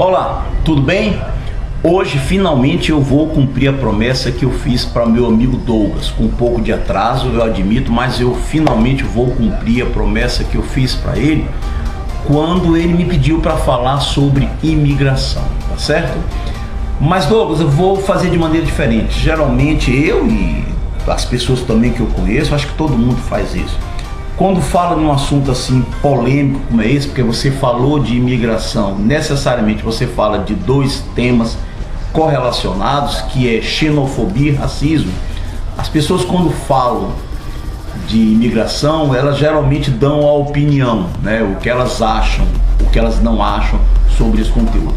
Olá, tudo bem? Hoje finalmente eu vou cumprir a promessa que eu fiz para meu amigo Douglas, com um pouco de atraso, eu admito, mas eu finalmente vou cumprir a promessa que eu fiz para ele quando ele me pediu para falar sobre imigração, tá certo? Mas Douglas, eu vou fazer de maneira diferente. Geralmente eu e as pessoas também que eu conheço, acho que todo mundo faz isso. Quando fala num assunto assim polêmico como é esse, porque você falou de imigração, necessariamente você fala de dois temas correlacionados, que é xenofobia e racismo. As pessoas quando falam de imigração, elas geralmente dão a opinião, né? O que elas acham, o que elas não acham sobre esse conteúdo.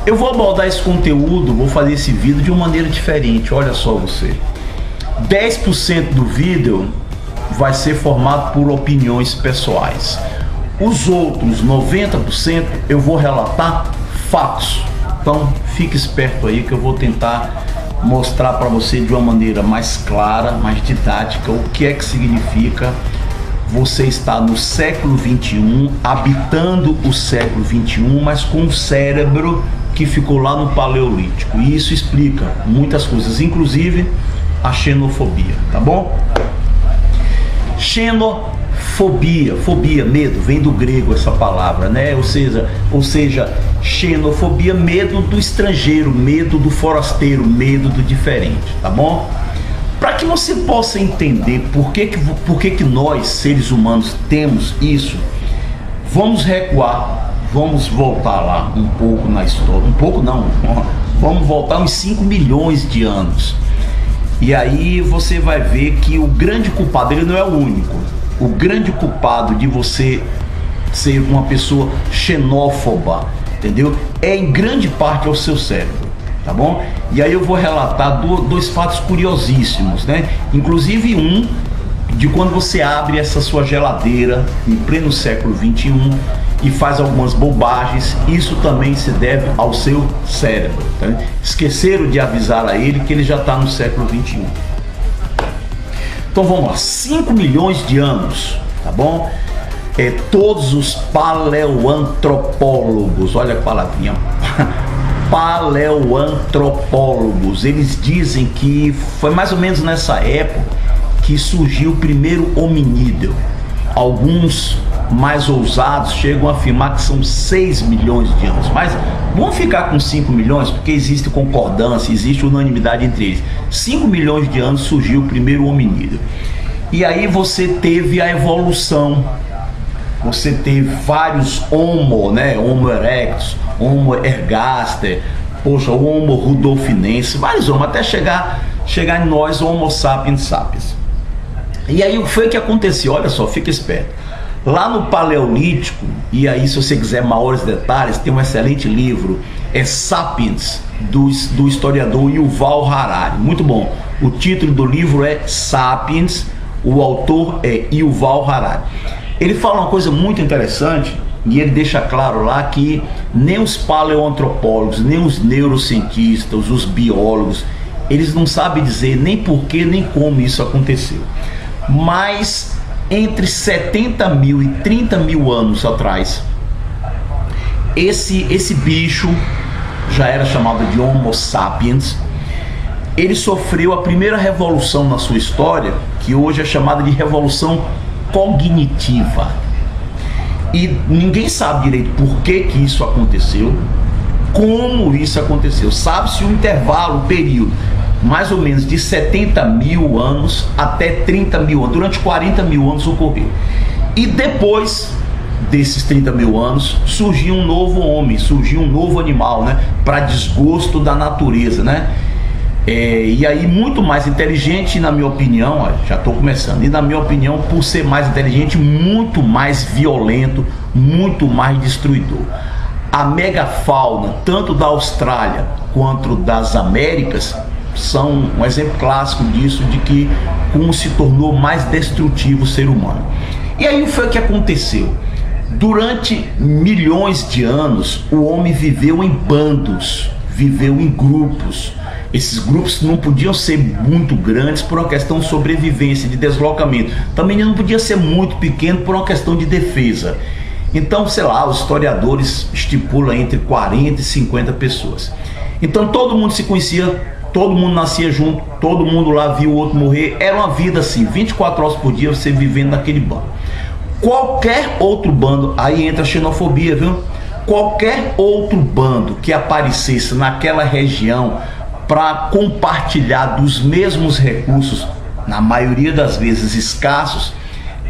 Eu vou abordar esse conteúdo, vou fazer esse vídeo de uma maneira diferente. Olha só você, 10% do vídeo vai ser formado por opiniões pessoais. Os outros 90% eu vou relatar fatos. Então fique esperto aí que eu vou tentar mostrar para você de uma maneira mais clara, mais didática, o que é que significa você estar no século 21, habitando o século 21, mas com um cérebro que ficou lá no Paleolítico. E isso explica muitas coisas, inclusive a xenofobia, tá bom? Xenofobia, fobia, medo, vem do grego essa palavra, né? Ou seja, xenofobia, medo do estrangeiro, medo do forasteiro, medo do diferente, tá bom? Para que você possa entender por que nós, seres humanos, temos isso, vamos recuar, vamos voltar lá um pouco na história, um pouco não, vamos voltar uns 5 milhões de anos. E aí você vai ver que o grande culpado, ele não é o único. O grande culpado de você ser uma pessoa xenófoba, entendeu? É em grande parte o seu cérebro, tá bom? E aí eu vou relatar dois fatos curiosíssimos, né? Inclusive um de quando você abre essa sua geladeira em pleno século 21 e faz algumas bobagens. Isso também se deve ao seu cérebro, tá? Esqueceram de avisar a ele que ele já está no século 21. Então vamos lá, 5 milhões de anos, tá bom? Todos os paleoantropólogos, olha a palavrinha, paleoantropólogos, eles dizem que foi mais ou menos nessa época que surgiu o primeiro hominídeo. Alguns mais ousados chegam a afirmar que são 6 milhões de anos, mas vamos ficar com 5 milhões porque existe concordância, existe unanimidade entre eles. 5 milhões de anos surgiu o primeiro hominídeo. E aí você teve a evolução, você teve vários Homo, né? Homo erectus, Homo ergaster, poxa, Homo rudolfinense, vários Homo, até chegar em nós, Homo sapiens sapiens. E aí o que foi que aconteceu? Olha só, fica esperto. Lá no Paleolítico, e aí se você quiser maiores detalhes, tem um excelente livro, Sapiens, do historiador Yuval Harari. Muito bom. O título do livro é Sapiens, o autor é Yuval Harari. Ele fala uma coisa muito interessante, e ele deixa claro lá que nem os paleoantropólogos, nem os neurocientistas, os biólogos, eles não sabem dizer nem por que, nem como isso aconteceu. Mas entre 70 mil e 30 mil anos atrás, esse bicho já era chamado de Homo sapiens. Ele sofreu a primeira revolução na sua história, que hoje é chamada de revolução cognitiva. E ninguém sabe direito por que isso aconteceu, como isso aconteceu. Sabe-se o intervalo, o período, mais ou menos de 70 mil anos até 30 mil anos, durante 40 mil anos ocorreu. E depois desses 30 mil anos, surgiu um novo homem, surgiu um novo animal, né? Para desgosto da natureza, né? E aí muito mais inteligente, na minha opinião, ó, já estou começando, e na minha opinião, por ser mais inteligente, muito mais violento, muito mais destruidor. A megafauna, tanto da Austrália quanto das Américas, são um exemplo clássico disso, de que como se tornou mais destrutivo o ser humano. E aí foi o que aconteceu. Durante milhões de anos, o homem viveu em bandos, viveu em grupos. Esses grupos não podiam ser muito grandes por uma questão de sobrevivência, de deslocamento. Também não podia ser muito pequeno por uma questão de defesa. Então, sei lá, os historiadores estipulam entre 40 e 50 pessoas. Então todo mundo se conhecia, todo mundo nascia junto, todo mundo lá viu o outro morrer. Era uma vida assim, 24 horas por dia você vivendo naquele bando. Qualquer outro bando, aí entra a xenofobia, viu? Qualquer outro bando que aparecesse naquela região para compartilhar dos mesmos recursos, na maioria das vezes escassos,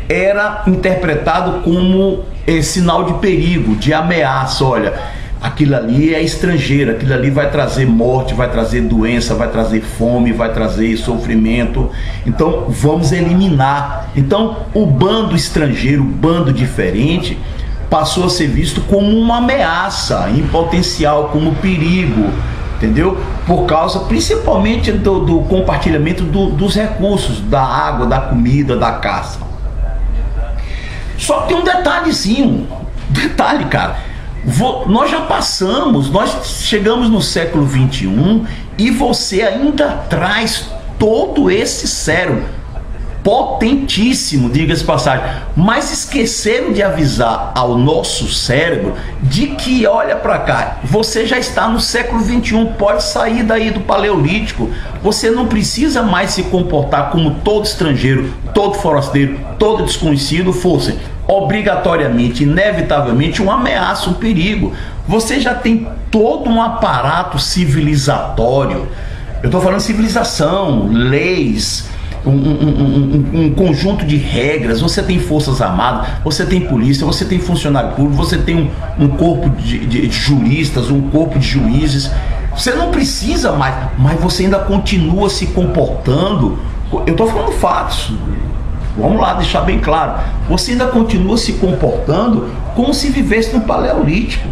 era interpretado como sinal de perigo, de ameaça. Olha, aquilo ali é estrangeiro, aquilo ali vai trazer morte, vai trazer doença, vai trazer fome, vai trazer sofrimento, então vamos eliminar. Então o bando estrangeiro, o bando diferente, passou a ser visto como uma ameaça em potencial, como perigo, entendeu? Por causa principalmente do compartilhamento dos recursos, da água, da comida, da caça. Só que tem um detalhezinho, cara, nós já passamos, nós chegamos no século 21 e você ainda traz todo esse cérebro potentíssimo, diga-se de passagem, mas esqueceram de avisar ao nosso cérebro de que, olha para cá, você já está no século 21, pode sair daí do paleolítico, você não precisa mais se comportar como todo estrangeiro, todo forasteiro, todo desconhecido fosse obrigatoriamente, inevitavelmente uma ameaça, um perigo. Você já tem todo um aparato civilizatório, eu estou falando civilização, leis, um conjunto de regras. Você tem forças armadas, você tem polícia, você tem funcionário público, você tem um corpo de juristas, um corpo de juízes. Você não precisa mais, mas você ainda continua se comportando. Eu estou falando fatos, vamos lá deixar bem claro, você ainda continua se comportando como se vivesse no paleolítico.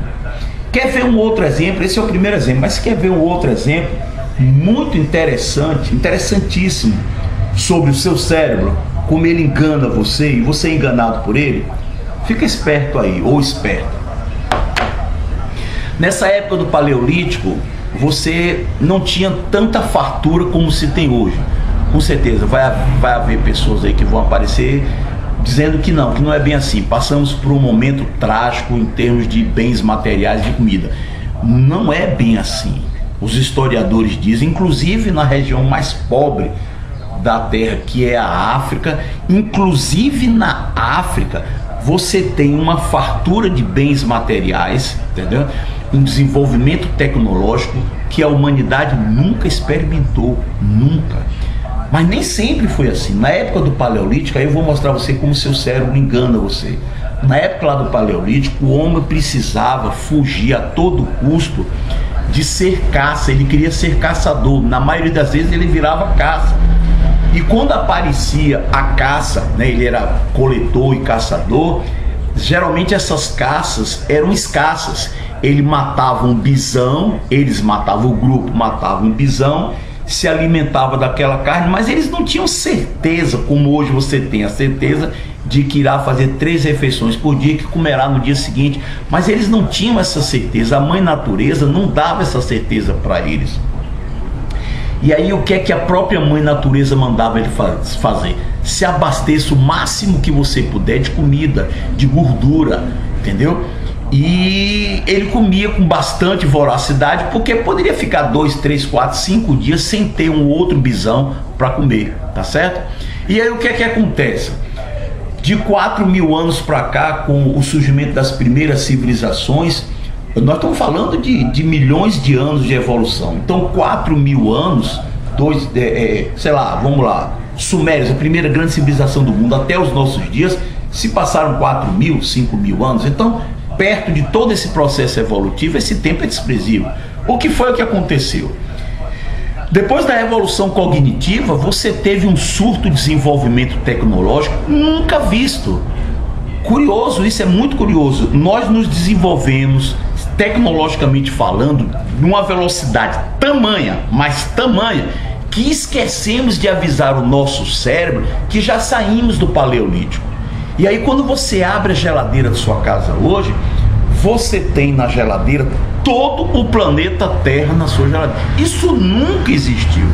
Quer ver um outro exemplo? Esse é o primeiro exemplo, mas quer ver um outro exemplo muito interessante, interessantíssimo, sobre o seu cérebro, como ele engana você e você é enganado por ele? Fica esperto aí, ou esperto. Nessa época do paleolítico, você não tinha tanta fartura como se tem hoje. Com certeza vai haver pessoas aí que vão aparecer dizendo que não é bem assim. Passamos por um momento trágico em termos de bens materiais, de comida. Não é bem assim. Os historiadores dizem, inclusive na região mais pobre da Terra, que é a África, inclusive na África, você tem uma fartura de bens materiais, entendeu? Um desenvolvimento tecnológico que a humanidade nunca experimentou, nunca. Mas nem sempre foi assim. Na época do paleolítico, aí eu vou mostrar a você como o seu cérebro engana você. Na época lá do paleolítico, o homem precisava fugir a todo custo de ser caça, ele queria ser caçador. Na maioria das vezes ele virava caça. E quando aparecia a caça, né, ele era coletor e caçador, geralmente essas caças eram escassas. Ele matava um bisão, eles matavam, o grupo matava um bisão, se alimentava daquela carne, mas eles não tinham certeza, como hoje você tem a certeza de que irá fazer 3 refeições por dia, que comerá no dia seguinte, mas eles não tinham essa certeza, a mãe natureza não dava essa certeza para eles. E aí o que é que a própria mãe natureza mandava ele fazer? Se abasteça o máximo que você puder de comida, de gordura, entendeu? E ele comia com bastante voracidade, porque poderia ficar 2, 3, 4, 5 dias sem ter um outro bisão para comer, tá certo? E aí o que é que acontece? De 4.000 anos para cá, com o surgimento das primeiras civilizações, nós estamos falando de milhões de anos de evolução. Então 4.000 anos, sei lá, vamos lá, Sumérios, a primeira grande civilização do mundo, até os nossos dias, se passaram 4.000, 5.000 anos. Então, perto de todo esse processo evolutivo, esse tempo é desprezível. O que foi o que aconteceu? Depois da revolução cognitiva, você teve um surto de desenvolvimento tecnológico nunca visto. Curioso, isso é muito curioso. Nós nos desenvolvemos, tecnologicamente falando, numa velocidade tamanha, mas tamanha, que esquecemos de avisar o nosso cérebro que já saímos do paleolítico. E aí quando você abre a geladeira da sua casa hoje, você tem na geladeira todo o planeta Terra na sua geladeira. Isso nunca existiu.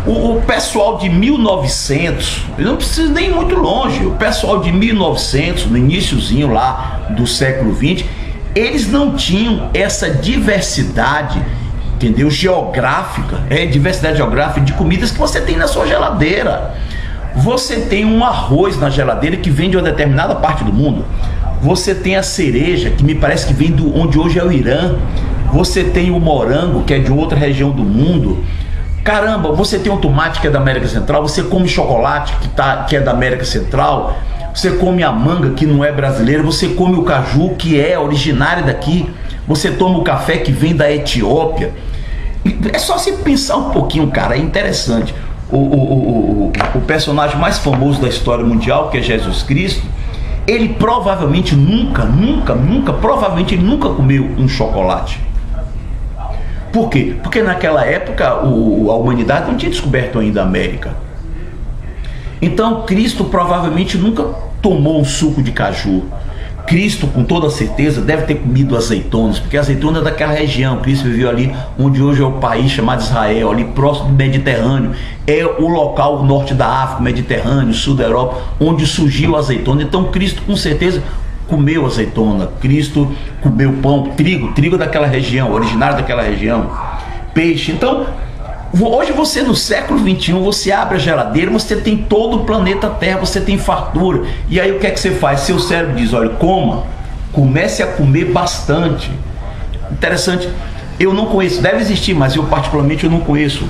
O pessoal de 1900, eu não preciso nem ir muito longe, o pessoal de 1900, no iniciozinho lá do século XX, eles não tinham essa diversidade, entendeu? Geográfica, diversidade geográfica de comidas que você tem na sua geladeira. Você tem um arroz na geladeira que vem de uma determinada parte do mundo. Você tem a cereja, que me parece que vem do onde hoje é o Irã. Você tem o morango, que é de outra região do mundo. Caramba, você tem o tomate, que é da América Central. Você come chocolate, que é da América Central. Você come a manga, que não é brasileira. Você come o caju, que é originário daqui. Você toma o café, que vem da Etiópia. É só você pensar um pouquinho, cara, é interessante. O personagem mais famoso da história mundial, que é Jesus Cristo, ele provavelmente provavelmente ele nunca comeu um chocolate. Por quê? Porque naquela época a humanidade não tinha descoberto ainda a América. Então Cristo provavelmente nunca tomou um suco de caju. Cristo, com toda certeza, deve ter comido azeitonas, porque a azeitona é daquela região. Cristo viveu ali onde hoje é o país chamado Israel, ali próximo do Mediterrâneo. É o local, o norte da África, Mediterrâneo, sul da Europa, onde surgiu a azeitona. Então Cristo, com certeza, comeu azeitona. Cristo comeu pão, trigo daquela região, originário daquela região, peixe. Então, hoje você, no século XXI, você abre a geladeira, você tem todo o planeta Terra, você tem fartura. E aí o que é que você faz? Seu cérebro diz, olha, comece a comer bastante. Interessante, eu não conheço, deve existir, mas eu particularmente eu não conheço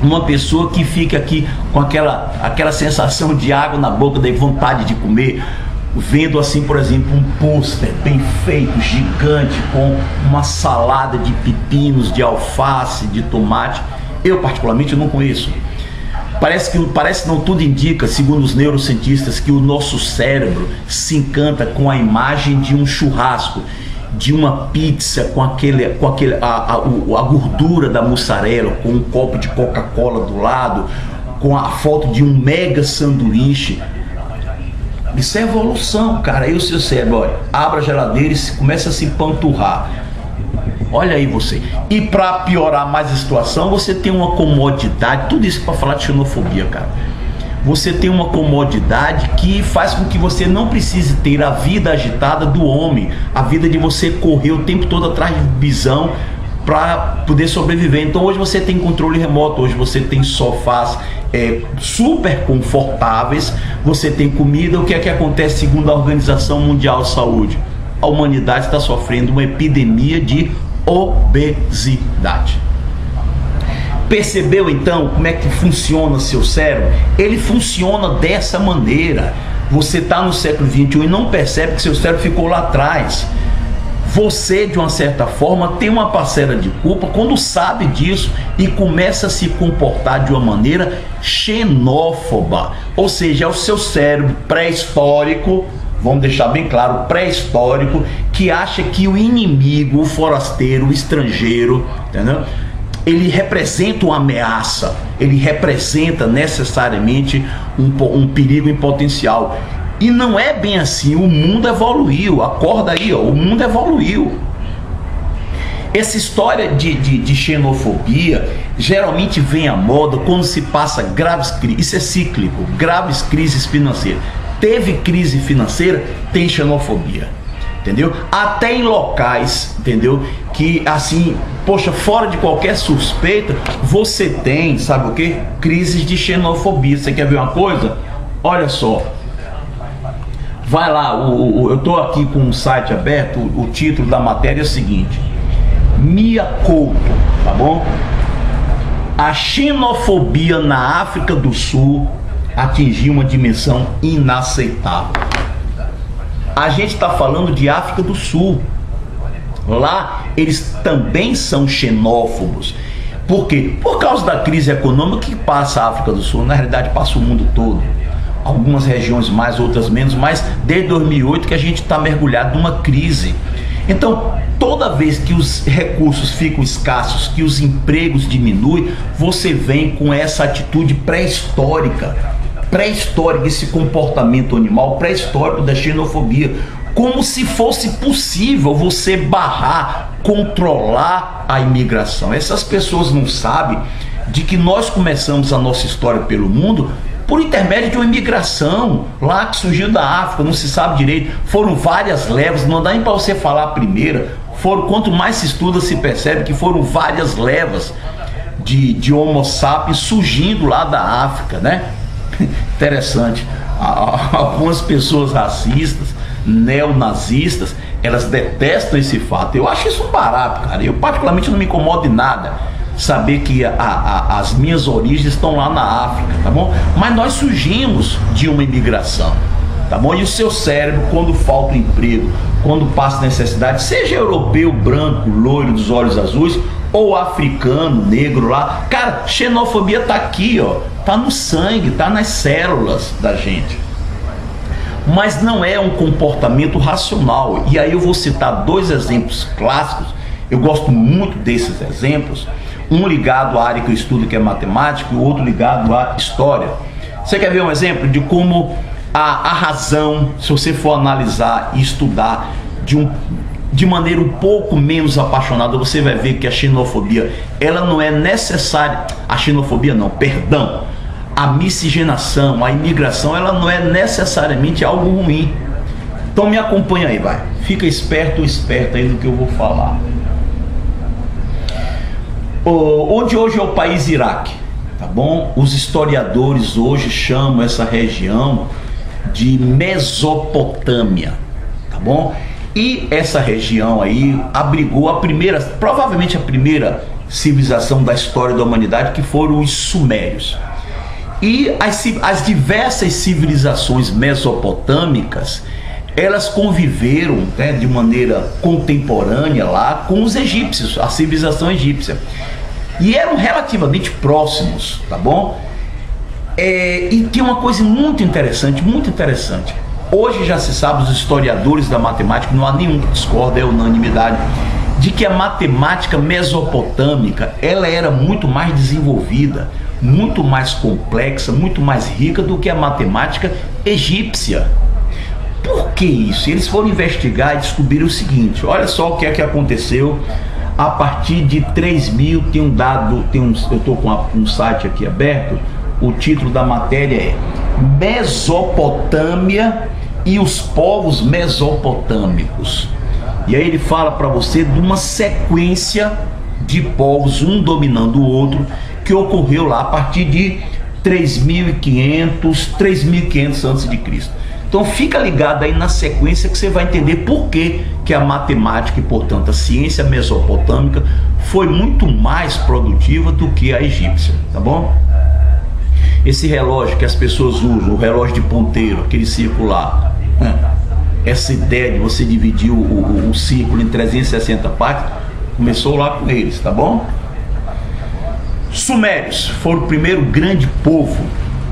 uma pessoa que fica aqui com aquela sensação de água na boca, de vontade de comer, vendo assim, por exemplo, um pôster bem feito, gigante, com uma salada de pepinos, de alface, de tomate. Eu particularmente não conheço. Parece não, tudo indica, segundo os neurocientistas, que o nosso cérebro se encanta com a imagem de um churrasco, de uma pizza com a gordura da mussarela, com um copo de Coca-Cola do lado, com a foto de um mega sanduíche. Isso é evolução, cara. Aí o seu cérebro, olha, abre a geladeira e começa a se panturrar. Olha aí você. E para piorar mais a situação, você tem uma comodidade. Tudo isso para falar de xenofobia, cara. Você tem uma comodidade que faz com que você não precise ter a vida agitada do homem, a vida de você correr o tempo todo atrás de visão para poder sobreviver. Então hoje você tem controle remoto, hoje você tem sofás super confortáveis, você tem comida. O que é que acontece segundo a Organização Mundial de Saúde? A humanidade está sofrendo uma epidemia de obesidade. Percebeu então como é que funciona seu cérebro? Ele funciona dessa maneira. Você está no século XXI e não percebe que seu cérebro ficou lá atrás. Você, de uma certa forma, tem uma parcela de culpa quando sabe disso e começa a se comportar de uma maneira xenófoba. Ou seja, é o seu cérebro pré-histórico, vamos deixar bem claro, pré-histórico, que acha que o inimigo, o forasteiro, o estrangeiro, entendeu? Ele representa uma ameaça, ele representa necessariamente um perigo em potencial. E não é bem assim, o mundo evoluiu, acorda aí, ó, o mundo evoluiu. Essa história de xenofobia geralmente vem à moda quando se passa graves crises, isso é cíclico, graves crises financeiras. Teve crise financeira, tem xenofobia, entendeu? Até em locais, entendeu? Que assim, poxa, fora de qualquer suspeita, você tem, sabe o que? Crises de xenofobia. Você quer ver uma coisa? Olha só. Vai lá, eu tô aqui com um site aberto, o título da matéria é o seguinte: Mia Couto, tá bom? A xenofobia na África do Sul atingiu uma dimensão inaceitável. A gente está falando de África do Sul. Lá eles também são xenófobos. Por quê? Por causa da crise econômica que passa a África do Sul, na realidade passa o mundo todo. Algumas regiões mais, outras menos, mas desde 2008 que a gente está mergulhado numa crise. Então, toda vez que os recursos ficam escassos, que os empregos diminuem, você vem com essa atitude pré-histórica, esse comportamento animal pré-histórico da xenofobia, como se fosse possível você barrar, controlar a imigração. Essas pessoas não sabem de que nós começamos a nossa história pelo mundo por intermédio de uma imigração lá que surgiu da África, não se sabe direito. Foram várias levas, não dá nem para você falar a primeira. Quanto mais se estuda, se percebe que foram várias levas de Homo sapiens surgindo lá da África, né? Interessante. Algumas pessoas racistas, neonazistas, elas detestam esse fato. Eu acho isso um barato, cara. Eu particularmente não me incomodo em nada saber que as minhas origens estão lá na África, tá bom? Mas nós surgimos de uma imigração, tá bom? E o seu cérebro, quando falta um emprego, quando passa necessidade, seja europeu, branco, loiro, dos olhos azuis, ou africano, negro lá, cara, xenofobia tá aqui, ó, tá no sangue, tá nas células da gente. Mas não é um comportamento racional. E aí eu vou citar dois exemplos clássicos. Eu gosto muito desses exemplos. Um ligado à área que eu estudo, que é matemática, e o outro ligado à história. Você quer ver um exemplo de como a razão, se você for analisar e estudar de maneira um pouco menos apaixonada, você vai ver que a xenofobia, ela não é necessária. A xenofobia não, perdão. A miscigenação, a imigração, ela não é necessariamente algo ruim. Então me acompanha aí, vai. Fica esperto ou esperta aí no que eu vou falar. Onde hoje é o país Iraque, tá bom? Os historiadores hoje chamam essa região de Mesopotâmia, tá bom? E essa região aí abrigou provavelmente a primeira civilização da história da humanidade, que foram os sumérios. E as diversas civilizações mesopotâmicas, elas conviveram, né, de maneira contemporânea lá com os egípcios, a civilização egípcia. E eram relativamente próximos, tá bom? E tem uma coisa muito interessante, muito interessante. Hoje já se sabe, os historiadores da matemática, não há nenhum que discorda, é unanimidade, de que a matemática mesopotâmica, ela era muito mais desenvolvida, muito mais complexa, muito mais rica do que a matemática egípcia. Por que isso? Eles foram investigar e descobriram o seguinte: olha só o que é que aconteceu a partir de 3000. Eu estou com um site aqui aberto, o título da matéria é Mesopotâmia e os povos mesopotâmicos. E aí ele fala para você de uma sequência de povos, um dominando o outro, que ocorreu lá a partir de 3.500 a.C. Então fica ligado aí na sequência que você vai entender por que a matemática e, portanto, a ciência mesopotâmica foi muito mais produtiva do que a egípcia, tá bom? Esse relógio que as pessoas usam, o relógio de ponteiro, aquele circular, essa ideia de você dividir o círculo em 360 partes, começou lá com eles, tá bom? Sumérios foram o primeiro grande povo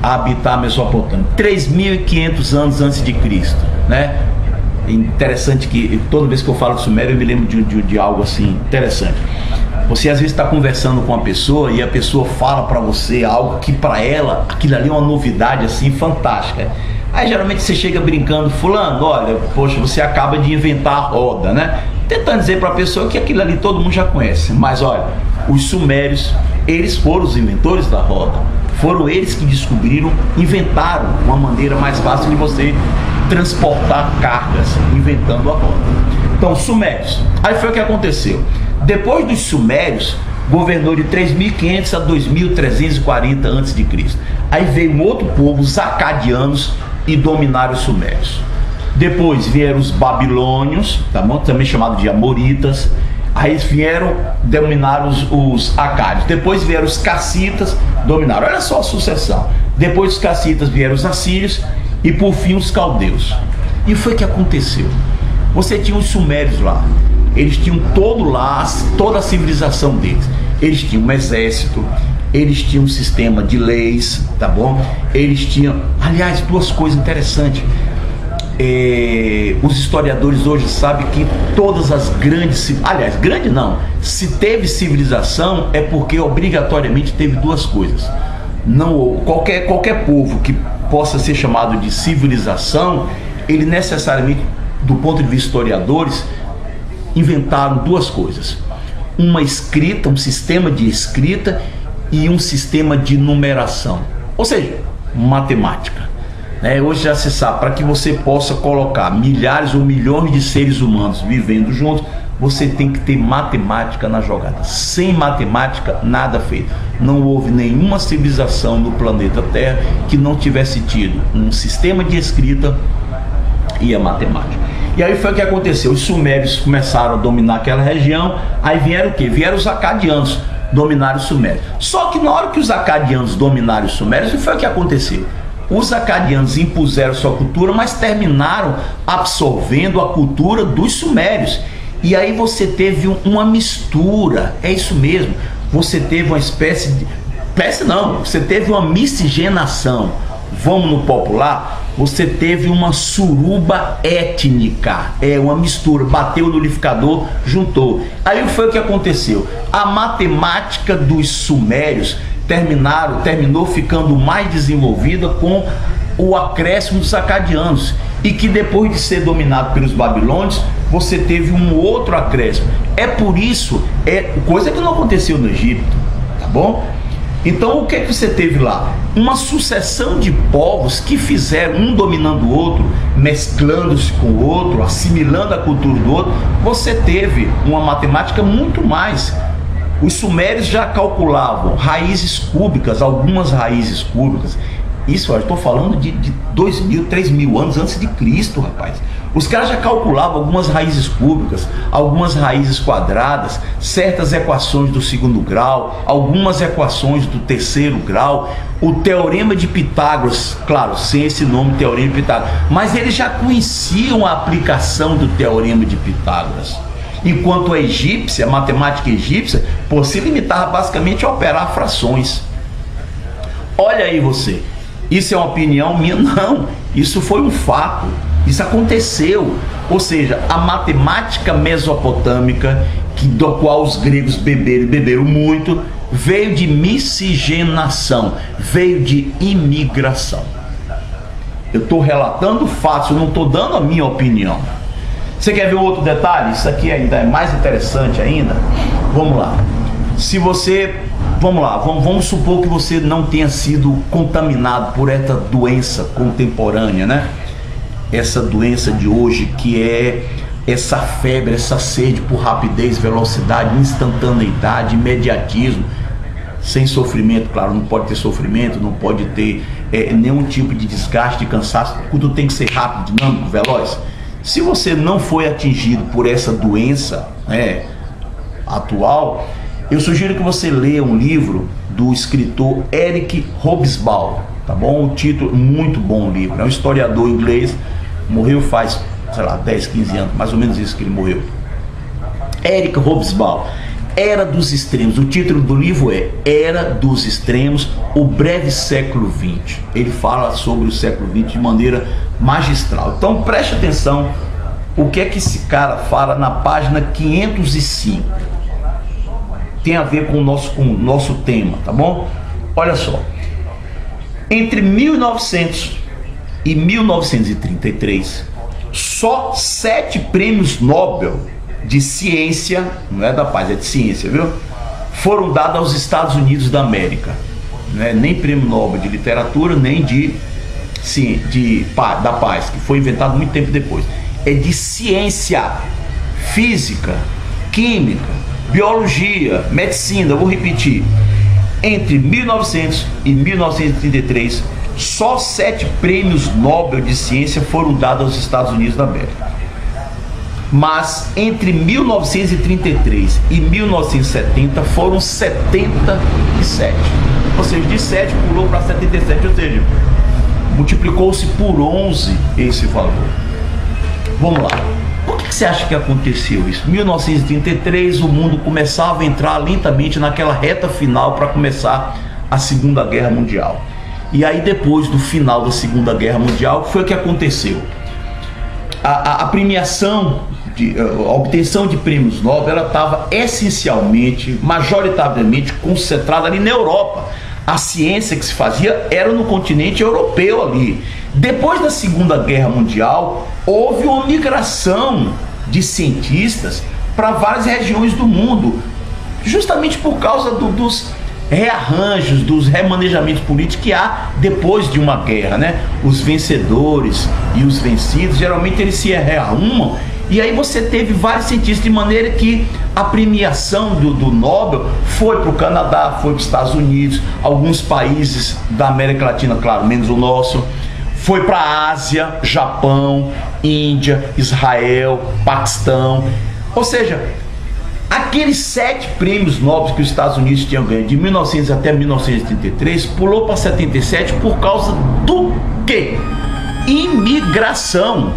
a habitar a Mesopotâmia, 3.500 anos antes de Cristo, né? Interessante que toda vez que eu falo de Sumério eu me lembro de algo assim interessante. Você às vezes está conversando com uma pessoa e a pessoa fala para você algo que para ela aquilo ali é uma novidade assim fantástica. Aí geralmente você chega brincando, fulano, olha, poxa, você acaba de inventar a roda, né? Tentando dizer para a pessoa que aquilo ali todo mundo já conhece. Mas olha, os sumérios, eles foram os inventores da roda. Foram eles que descobriram, inventaram uma maneira mais fácil de você transportar cargas, inventando a roda. Então, sumérios. Aí foi o que aconteceu. Depois dos sumérios, governou de 3.500 a 2.340 a.C. Aí veio um outro povo, os acadianos, e dominaram os sumérios. Depois vieram os babilônios, tá bom? Também chamados de amoritas. Aí eles vieram, dominaram os acádios. Depois vieram os cassitas, dominaram. Olha só a sucessão. Depois dos cassitas vieram os assírios e por fim os caldeus. E foi o que aconteceu. Você tinha os sumérios lá. Eles tinham toda a civilização deles. Eles tinham um exército, eles tinham um sistema de leis, tá bom? Eles tinham, aliás, duas coisas interessantes. Os historiadores hoje sabem que todas as grandes, aliás, grande não, se teve civilização é porque obrigatoriamente teve duas coisas. Não, qualquer povo que possa ser chamado de civilização, ele necessariamente, do ponto de vista historiadores, inventaram duas coisas: uma escrita, um sistema de escrita e um sistema de numeração, ou seja, matemática. Hoje já se sabe, para que você possa colocar milhares ou milhões de seres humanos vivendo juntos, você tem que ter matemática na jogada. Sem matemática, nada feito. Não houve nenhuma civilização no planeta Terra que não tivesse tido um sistema de escrita e a matemática. E aí foi o que aconteceu. Os sumérios começaram a dominar aquela região. Aí vieram o quê? Vieram os acadianos dominar os sumérios. Só que na hora que os acadianos dominaram os sumérios, o que foi o que aconteceu? Os acadianos impuseram sua cultura, mas terminaram absorvendo a cultura dos sumérios. E aí você teve uma mistura, é isso mesmo. Você teve uma você teve uma miscigenação. Vamos no popular, você teve uma suruba étnica, uma mistura, bateu no liquidificador, juntou. Aí foi o que aconteceu. A matemática dos sumérios terminou ficando mais desenvolvida com o acréscimo dos acadianos, e que depois de ser dominado pelos babilônios, você teve um outro acréscimo. É por isso, coisa que não aconteceu no Egito, tá bom? Então o que é que você teve lá? Uma sucessão de povos que fizeram um dominando o outro, mesclando-se com o outro, assimilando a cultura do outro. Você teve uma matemática muito mais. Os sumérios já calculavam raízes cúbicas, algumas raízes cúbicas. Isso, eu estou falando de 2.000, 3.000 anos antes de Cristo, rapaz. Os caras já calculavam algumas raízes cúbicas, algumas raízes quadradas, certas equações do segundo grau, algumas equações do terceiro grau, o teorema de Pitágoras, claro, sem esse nome, teorema de Pitágoras, mas eles já conheciam a aplicação do teorema de Pitágoras. Enquanto a matemática egípcia, se limitava basicamente a operar frações. Olha aí você, isso é uma opinião minha? Não, isso foi um fato, isso aconteceu. Ou seja, a matemática mesopotâmica, do qual os gregos beberam muito, veio de miscigenação, veio de imigração. Eu estou relatando fatos, eu não estou dando a minha opinião. Você quer ver outro detalhe? Isso aqui ainda é mais interessante ainda. Vamos lá. Vamos supor que você não tenha sido contaminado por essa doença contemporânea, né? Essa doença de hoje, que é essa febre, essa sede por rapidez, velocidade, instantaneidade, imediatismo, sem sofrimento. Claro, não pode ter sofrimento, não pode ter nenhum tipo de desgaste, de cansaço. Tudo tem que ser rápido, dinâmico, veloz. Se você não foi atingido por essa doença atual, eu sugiro que você leia um livro do escritor Eric Hobsbawm, tá bom? O título, muito bom livro, é um historiador inglês, morreu faz, 10, 15 anos, mais ou menos isso que ele morreu. Eric Hobsbawm, Era dos Extremos. O título do livro é Era dos Extremos, o breve século XX. Ele fala sobre o século XX de maneira magistral. Então preste atenção o que é que esse cara fala na página 505. Tem a ver com o nosso tema, tá bom? Olha só. Entre 1900 e 1933, só 7 prêmios Nobel de ciência, não é da paz, é de ciência, viu? Foram dados aos Estados Unidos da América. Não é nem prêmio Nobel de literatura, nem da paz, que foi inventado muito tempo depois. É de ciência, física, química, biologia, medicina. Eu vou repetir. Entre 1900 e 1933, só 7 prêmios Nobel de ciência foram dados aos Estados Unidos da América. Mas entre 1933 e 1970 foram 77. Ou seja, de 7 pulou para 77, ou seja, multiplicou-se por 11 esse valor. Vamos lá. Por que você acha que aconteceu isso? Em 1933 o mundo começava a entrar lentamente naquela reta final para começar a Segunda Guerra Mundial. E aí depois do final da Segunda Guerra Mundial, foi o que aconteceu. A premiação, a obtenção de prêmios Nobel, ela estava essencialmente, majoritariamente concentrada ali na Europa. A ciência que se fazia era no continente europeu ali. Depois da Segunda Guerra Mundial, houve uma migração de cientistas para várias regiões do mundo, justamente por causa rearranjos, dos remanejamentos políticos que há depois de uma guerra, né? Os vencedores e os vencidos, geralmente eles se rearrumam. E aí você teve vários cientistas, de maneira que a premiação do Nobel foi para o Canadá, foi para os Estados Unidos, alguns países da América Latina, claro, menos o nosso, foi para a Ásia, Japão, Índia, Israel, Paquistão. Ou seja, aqueles 7 prêmios Nobel que os Estados Unidos tinham ganho de 1900 até 1933, pulou para 77 por causa do quê? Imigração.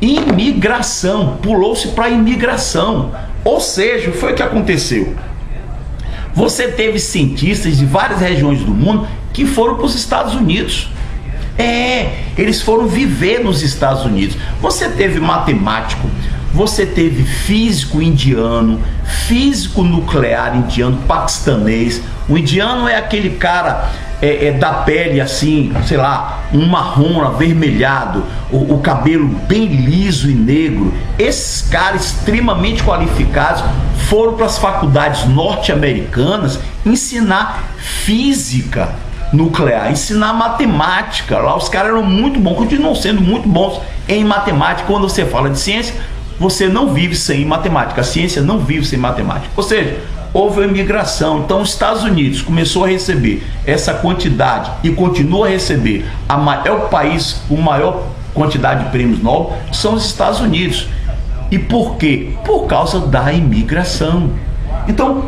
Imigração, pulou-se para imigração. Ou seja, foi o que aconteceu. Você teve cientistas de várias regiões do mundo que foram para os Estados Unidos. Eles foram viver nos Estados Unidos. Você teve matemático, você teve físico indiano, físico nuclear indiano, paquistanês. O indiano é aquele cara da pele assim, sei lá, um marrom avermelhado, o cabelo bem liso e negro. Esses caras extremamente qualificados foram para as faculdades norte-americanas ensinar física nuclear, ensinar matemática. Lá os caras eram muito bons, continuam sendo muito bons em matemática. Quando você fala de ciência, você não vive sem matemática, a ciência não vive sem matemática. Ou seja, houve a imigração. Então os Estados Unidos começou a receber essa quantidade e continua a receber. É o país com maior quantidade de prêmios Nobel são os Estados Unidos. E por quê? Por causa da imigração. Então,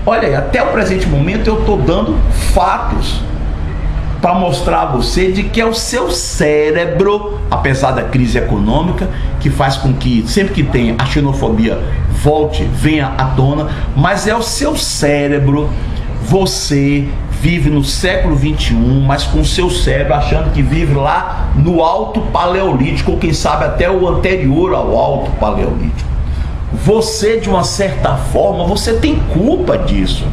olha aí, até o presente momento eu estou dando fatos para mostrar a você de que é o seu cérebro, apesar da crise econômica, que faz com que sempre que tem a xenofobia venha à tona, mas é o seu cérebro. Você vive no século 21, mas com o seu cérebro achando que vive lá no Alto Paleolítico, ou quem sabe até o anterior ao Alto Paleolítico. Você, de uma certa forma, você tem culpa disso.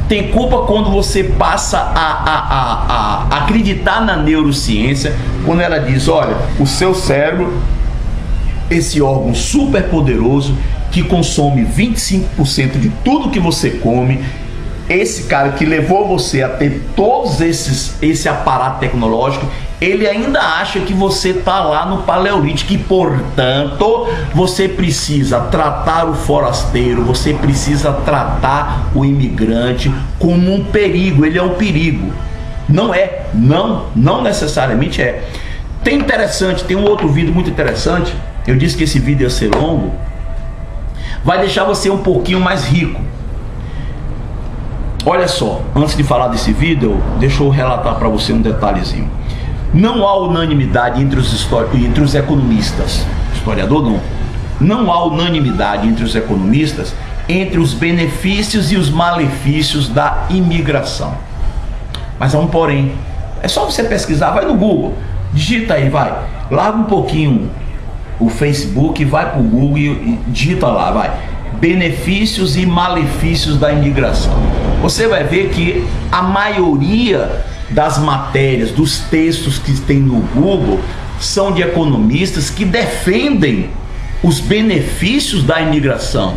Tem culpa quando você passa a acreditar na neurociência, quando ela diz, olha, o seu cérebro, esse órgão super poderoso, que consome 25% de tudo que você come, esse cara que levou você a ter todos esse aparato tecnológico, ele ainda acha que você está lá no Paleolítico e, portanto, você precisa tratar o forasteiro, você precisa tratar o imigrante como um perigo. Ele é um perigo. Não necessariamente é. Tem um outro vídeo muito interessante. Eu disse que esse vídeo ia ser longo. Vai deixar você um pouquinho mais rico. Olha só, antes de falar desse vídeo, deixa eu relatar para você um detalhezinho. Não há unanimidade entre os economistas, historiador não há unanimidade entre os economistas entre os benefícios e os malefícios da imigração. Mas há um porém. É só você pesquisar, vai no Google, digita aí, larga um pouquinho o Facebook, vai para o Google e digita lá, benefícios e malefícios da imigração. Você vai ver que a maioria das matérias, dos textos que tem no Google, são de economistas que defendem os benefícios da imigração.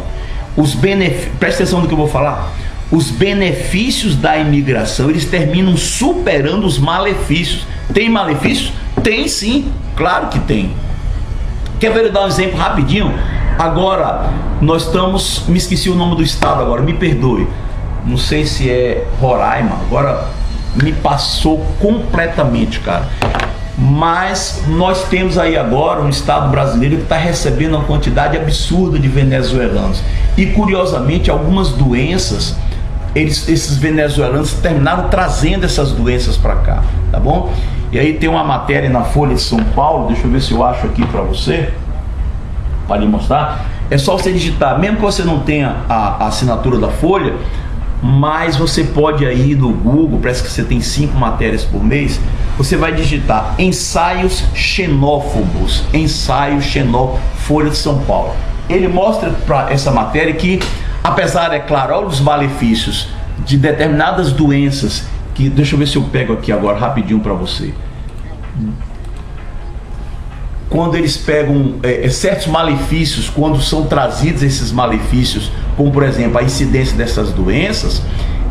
Presta atenção no que eu vou falar. Os benefícios da imigração, eles terminam superando os malefícios. Tem malefícios? Tem sim, claro que tem. Quer ver eu dar um exemplo rapidinho? Agora, me esqueci o nome do estado agora, me perdoe. Não sei se é Roraima, agora me passou completamente, cara. Mas nós temos aí agora um estado brasileiro que está recebendo uma quantidade absurda de venezuelanos. E curiosamente, algumas doenças, esses venezuelanos terminaram trazendo essas doenças para cá, tá bom? E aí tem uma matéria na Folha de São Paulo, deixa eu ver se eu acho aqui para você, para lhe mostrar. É só você digitar, mesmo que você não tenha a assinatura da Folha, mas você pode aí no Google, parece que você tem 5 matérias por mês, você vai digitar ensaios xenófobos, Folha de São Paulo. Ele mostra para essa matéria que, apesar, é claro, dos malefícios de determinadas doenças, que deixa eu ver se eu pego aqui agora rapidinho para você. Quando eles pegam certos malefícios, quando são trazidos esses malefícios como por exemplo a incidência dessas doenças,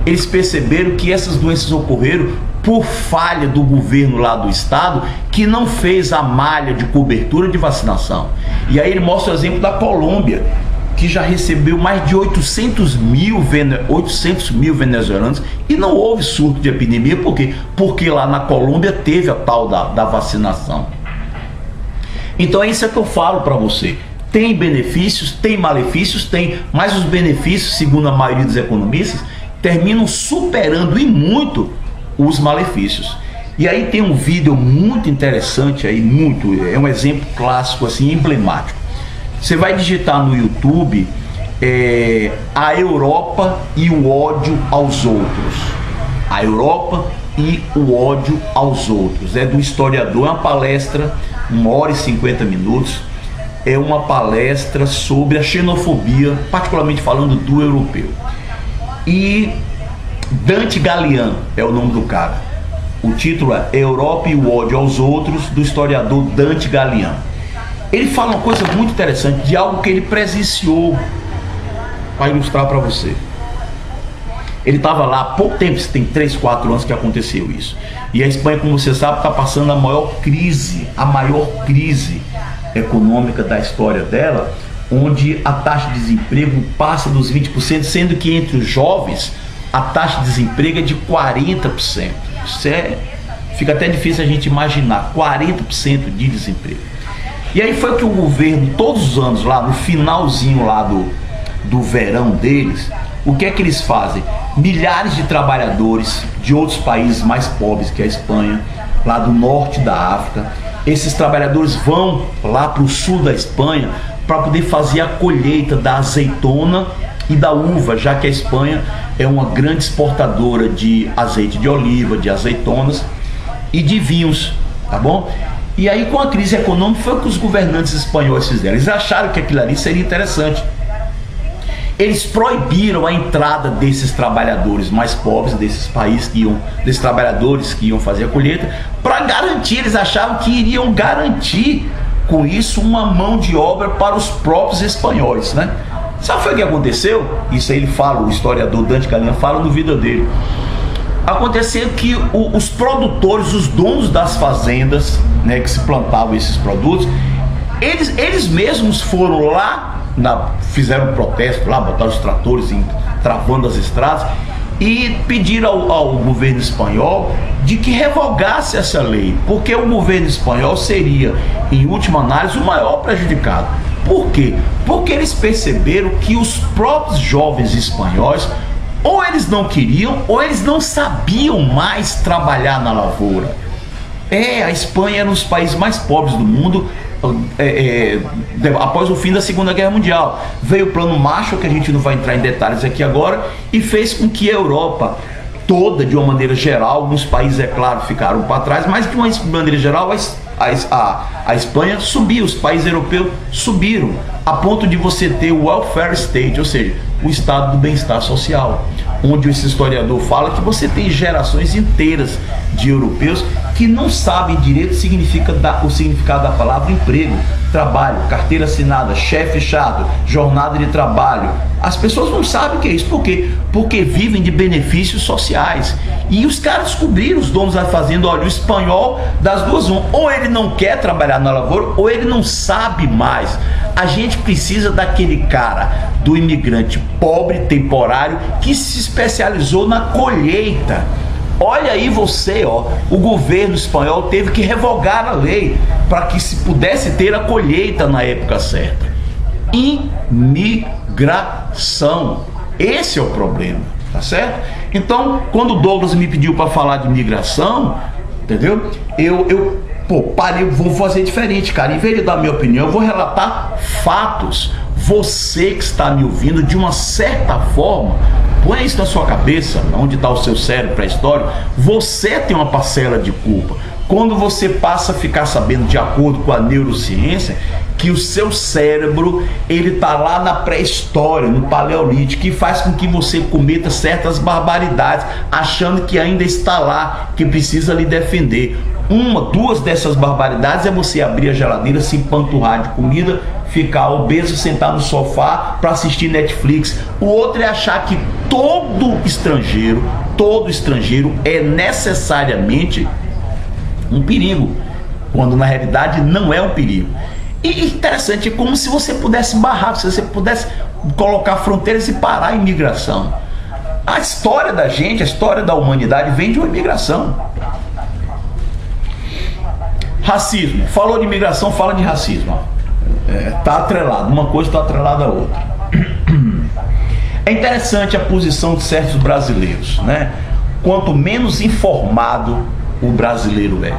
eles perceberam que essas doenças ocorreram por falha do governo lá do estado, que não fez a malha de cobertura de vacinação. E aí ele mostra o exemplo da Colômbia, que já recebeu mais de 800 mil venezuelanos e não houve surto de epidemia. Por quê? Porque lá na Colômbia teve a tal da vacinação. Então é isso que eu falo para você. Tem benefícios, tem malefícios, tem, mas os benefícios, segundo a maioria dos economistas, terminam superando e muito os malefícios. E aí tem um vídeo muito interessante aí, é um exemplo clássico assim, emblemático. Você vai digitar no YouTube a Europa e o ódio aos outros. A Europa e o ódio aos outros. É do historiador, é uma palestra, 1h50. É uma palestra sobre a xenofobia, particularmente falando do europeu. E Dante Galian é o nome do cara. O título é Europa e o ódio aos outros, do historiador Dante Galian. Ele fala uma coisa muito interessante de algo que ele presenciou, para ilustrar para você. Ele estava lá há pouco tempo, tem 3, 4 anos que aconteceu isso. E a Espanha, como você sabe, está passando a maior crise econômica da história dela, onde a taxa de desemprego passa dos 20%, sendo que entre os jovens a taxa de desemprego é de 40%. Isso fica até difícil a gente imaginar, 40% de desemprego. E aí foi que o governo, todos os anos lá, no finalzinho lá do verão deles, o que é que eles fazem? Milhares de trabalhadores de outros países mais pobres que a Espanha, lá do norte da África, esses trabalhadores vão lá para o sul da Espanha para poder fazer a colheita da azeitona e da uva, já que a Espanha é uma grande exportadora de azeite de oliva, de azeitonas e de vinhos, tá bom? E aí, com a crise econômica, foi o que os governantes espanhóis fizeram. Eles acharam que aquilo ali seria interessante. Eles proibiram a entrada desses trabalhadores mais pobres, desses trabalhadores que iam fazer a colheita, para garantir, eles achavam que iriam garantir com isso uma mão de obra para os próprios espanhóis, né? Sabe o que aconteceu? Isso aí ele fala, o historiador Dante Galian fala no vídeo dele. Aconteceu que os produtores, os donos das fazendas, né, que se plantavam esses produtos, eles mesmos foram lá, fizeram um protesto lá, botaram os tratores travando as estradas e pediram ao governo espanhol de que revogasse essa lei, porque o governo espanhol seria, em última análise, o maior prejudicado. Por quê? Porque eles perceberam que os próprios jovens espanhóis, ou eles não queriam, ou eles não sabiam mais trabalhar na lavoura. A Espanha era um dos países mais pobres do mundo após o fim da Segunda Guerra Mundial. Veio o Plano Marshall, que a gente não vai entrar em detalhes aqui agora, e fez com que a Europa toda, de uma maneira geral, alguns países, é claro, ficaram para trás, mas de uma maneira geral a Espanha subiu, os países europeus subiram, a ponto de você ter o welfare state, ou seja, o estado do bem-estar social, onde esse historiador fala que você tem gerações inteiras de europeus que não sabem direito o significado da palavra emprego, trabalho, carteira assinada, chefe chato, jornada de trabalho. As pessoas não sabem o que é isso. Por quê? Porque vivem de benefícios sociais. E os caras descobriram, os donos da fazenda, olha, o espanhol das duas, ou ele não quer trabalhar na lavoura, ou ele não sabe mais. A gente precisa daquele cara, do imigrante pobre, temporário, que se especializou na colheita. Olha aí você, o governo espanhol teve que revogar a lei para que se pudesse ter a colheita na época certa. Imigração, esse é o problema, tá certo? Então, quando o Douglas me pediu para falar de imigração, entendeu? Parei, vou fazer diferente, cara. Em vez de dar minha opinião, eu vou relatar fatos. Você que está me ouvindo, de uma certa forma, põe isso na sua cabeça, onde está o seu cérebro pré-histórico, você tem uma parcela de culpa. Quando você passa a ficar sabendo, de acordo com a neurociência, que o seu cérebro, ele está lá na pré-história, no paleolítico, que faz com que você cometa certas barbaridades, achando que ainda está lá, que precisa lhe defender. duas dessas barbaridades é você abrir a geladeira, se empanturrar de comida, ficar obeso, sentar no sofá para assistir Netflix. O outro é achar que todo estrangeiro é necessariamente um perigo, quando na realidade não é um perigo. E interessante, é como se você pudesse barrar, se você pudesse colocar fronteiras e parar a imigração. A história da gente, a história da humanidade vem de uma imigração. Racismo. Falou de imigração, fala de racismo. Tá atrelado, uma coisa está atrelada à outra. É interessante a posição de certos brasileiros, né? Quanto menos informado o brasileiro é,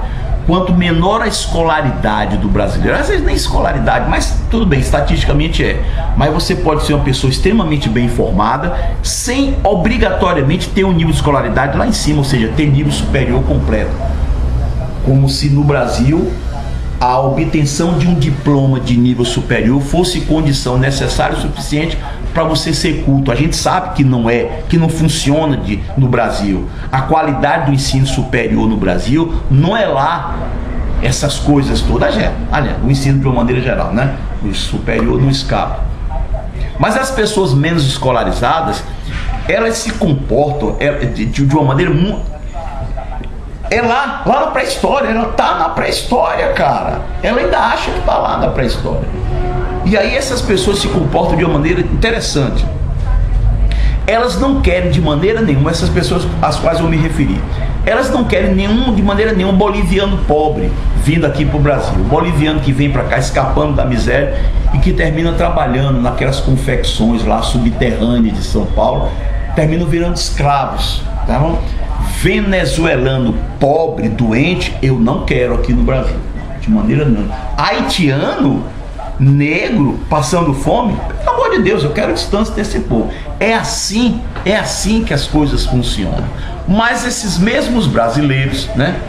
quanto menor a escolaridade do brasileiro, às vezes nem escolaridade, mas tudo bem, estatisticamente é, mas você pode ser uma pessoa extremamente bem informada, sem obrigatoriamente ter um nível de escolaridade lá em cima, ou seja, ter nível superior completo. Como se no Brasil a obtenção de um diploma de nível superior fosse condição necessária o suficiente para você ser culto. A gente sabe que não é, que não funciona no Brasil. A qualidade do ensino superior no Brasil não é lá essas coisas todas. Aliás, o ensino de uma maneira geral, né? O superior não escapa. Mas as pessoas menos escolarizadas, elas se comportam de uma maneira muito... lá na pré-história, ela tá na pré-história, cara. Ela ainda acha que tá lá na pré-história. E aí essas pessoas se comportam de uma maneira interessante. Elas não querem de maneira nenhuma, essas pessoas às quais eu me referi, elas não querem de maneira nenhuma um boliviano pobre vindo aqui pro Brasil. O boliviano que vem para cá escapando da miséria e que termina trabalhando naquelas confecções lá subterrâneas de São Paulo, terminam virando escravos, tá bom? Venezuelano pobre, doente, eu não quero aqui no Brasil, de maneira nenhuma. Haitiano, negro, passando fome, pelo amor de Deus, eu quero distância desse povo. É assim que as coisas funcionam. Mas esses mesmos brasileiros, né,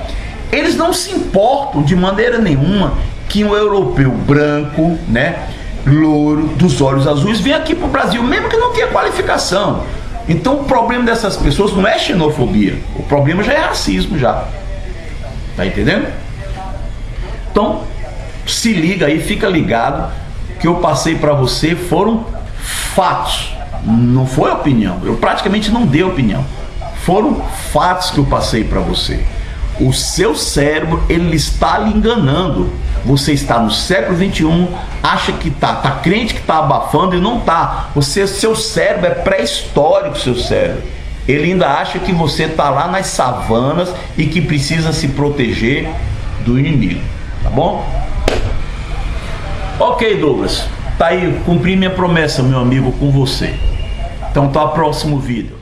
eles não se importam de maneira nenhuma que um europeu branco, né, louro, dos olhos azuis, venha aqui para o Brasil, mesmo que não tenha qualificação. Então o problema dessas pessoas não é xenofobia, o problema já é racismo já. Tá entendendo? Então, se liga aí, fica ligado, que eu passei para você foram fatos, não foi opinião. Eu praticamente não dei opinião. Foram fatos que eu passei para você. O seu cérebro, ele está lhe enganando. Você está no século XXI, acha que tá crente que tá abafando e não tá. Seu cérebro é pré-histórico, seu cérebro. Ele ainda acha que você tá lá nas savanas e que precisa se proteger do inimigo, tá bom? Ok, Douglas, tá aí, cumpri minha promessa, meu amigo, com você. Então tá, próximo vídeo.